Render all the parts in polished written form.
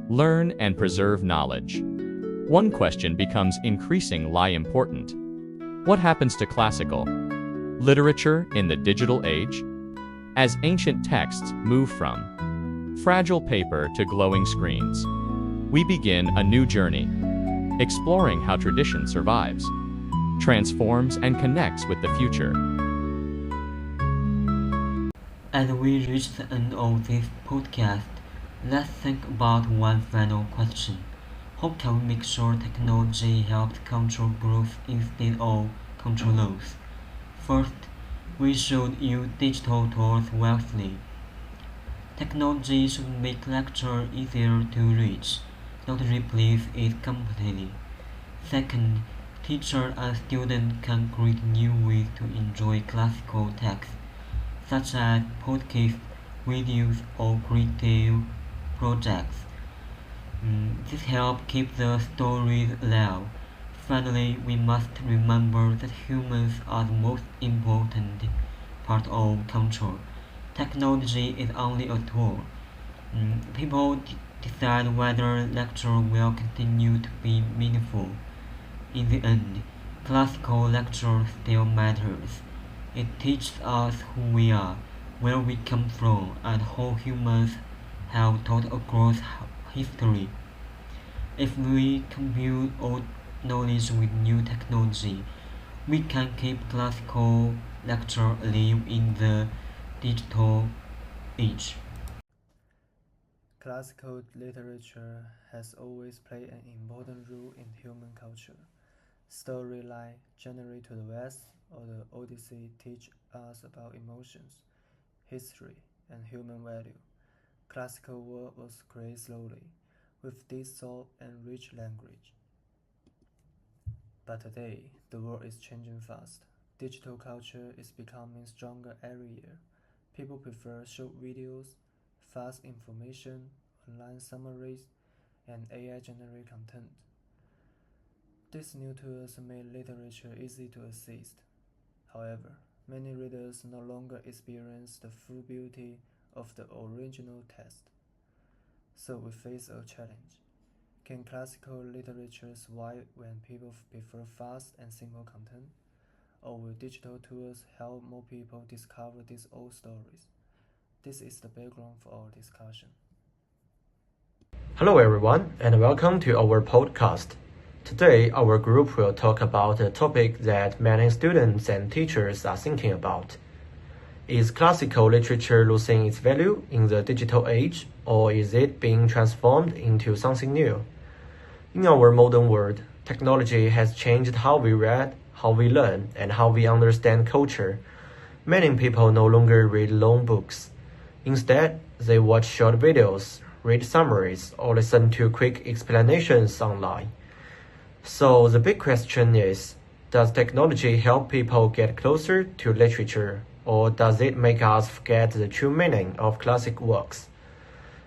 Learn and preserve knowledge. One question becomes increasingly important. What happens to classical literature in the digital age? As ancient texts move from fragile paper to glowing screens, we begin a new journey, exploring how tradition survives, transforms, and connects with the future. As we reach the end of this podcast, let's think about one final question. How can we make sure technology helps control growth instead of control loss? First, we should use digital tools wisely. Technology should make lecture easier to reach, not replace it completely. Second, teachers and students can create new ways to enjoy classical texts, such as podcasts, videos, or creative projects. This helps keep the stories alive. Finally, we must remember that humans are the most important part of culture. Technology is only a tool. People decide whether lecture will continue to be meaningful. In the end, classical lecture still matters. It teaches us who we are, where we come from, and how humans have taught across history. If we combine old knowledge with new technology, we can keep classical lecture alive in the digital age. Classical literature has always played an important role in human culture. Stories like Journey to the West or the Odyssey teach us about emotions, history, and human value. Classical work was created slowly, with deep thought and rich language. But today, the world is changing fast. Digital culture is becoming stronger every year. People prefer short videos, fast information, online summaries, and AI-generated content. These new tools make literature easy to access. However, many readers no longer experience the full beauty of the original text. So we face a challenge. Can classical literature survive when people prefer fast and simple content? Or will digital tools help more people discover these old stories? This is the background for our discussion. Hello everyone and welcome to our podcast. Today our group will talk about a topic that many students and teachers are thinking about. Is classical literature losing its value in the digital age, or is it being transformed into something new? In our modern world, technology has changed how we read, how we learn, and how we understand culture. Many people no longer read long books. Instead, they watch short videos, read summaries, or listen to quick explanations online. So the big question is, does technology help people get closer to literature, or does it make us forget the true meaning of classic works?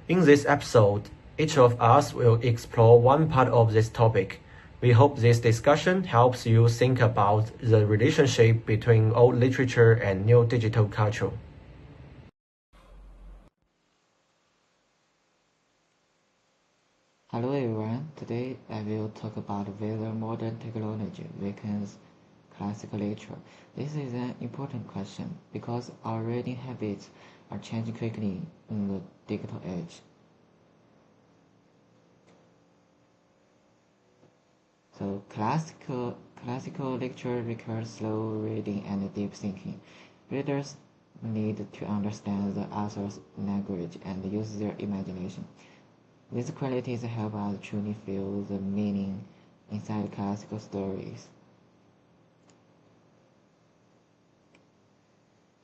In this episode, each of us will explore one part of this topic. We hope this discussion helps you think about the relationship between old literature and new digital culture. Hello everyone, today I will talk about whether modern technology weakens classical literature. This is an important question because our reading habits are changing quickly in the digital age. So classical literature requires slow reading and deep thinking. Readers need to understand the author's language and use their imagination. These qualities help us truly feel the meaning inside classical stories.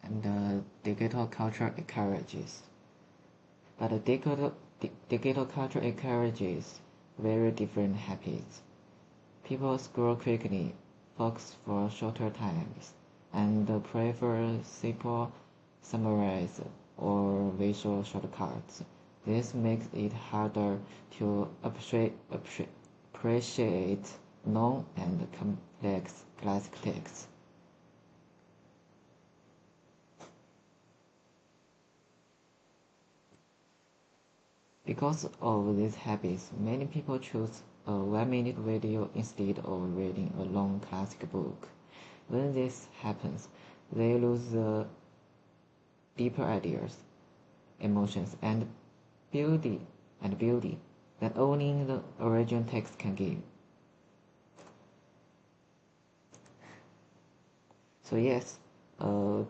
And digital culture encourages. But the digital culture encourages very different habits. People scroll quickly, focus for shorter times, and prefer simple summaries or visual shortcuts. This makes it harder to appreciate long and complex classic texts. Because of these habits, many people choose a 1-minute video instead of reading a long classic book. When this happens, they lose the deeper ideas, emotions, and beauty that only the original text can give. So yes,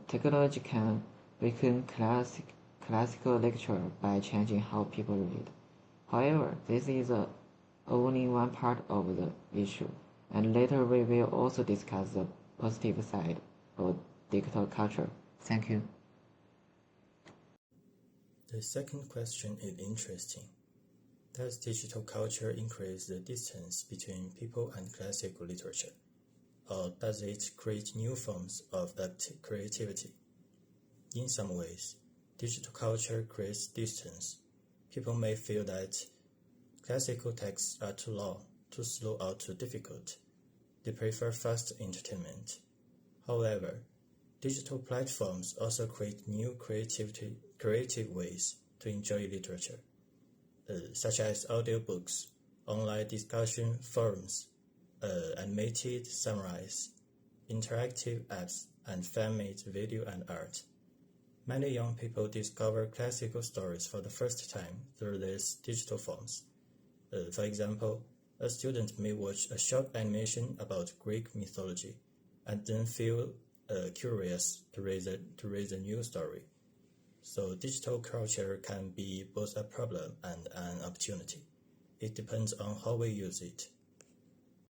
technology can weaken classical lecture by changing how people read. However, this is only one part of the issue, and later we will also discuss the positive side of digital culture. Thank you. The second question is interesting. Does digital culture increase the distance between people and classical literature? Or does it create new forms of creativity? In some ways, digital culture creates distance. People may feel that classical texts are too long, too slow, or too difficult. They prefer fast entertainment. However, digital platforms also create new creative ways to enjoy literature, such as audiobooks, online discussion forums, animated summaries, interactive apps, and fan-made video and art. Many young people discover classical stories for the first time through these digital forms. For example, a student may watch a short animation about Greek mythology and then feel curious to read a new story. So digital culture can be both a problem and an opportunity. It depends on how we use it.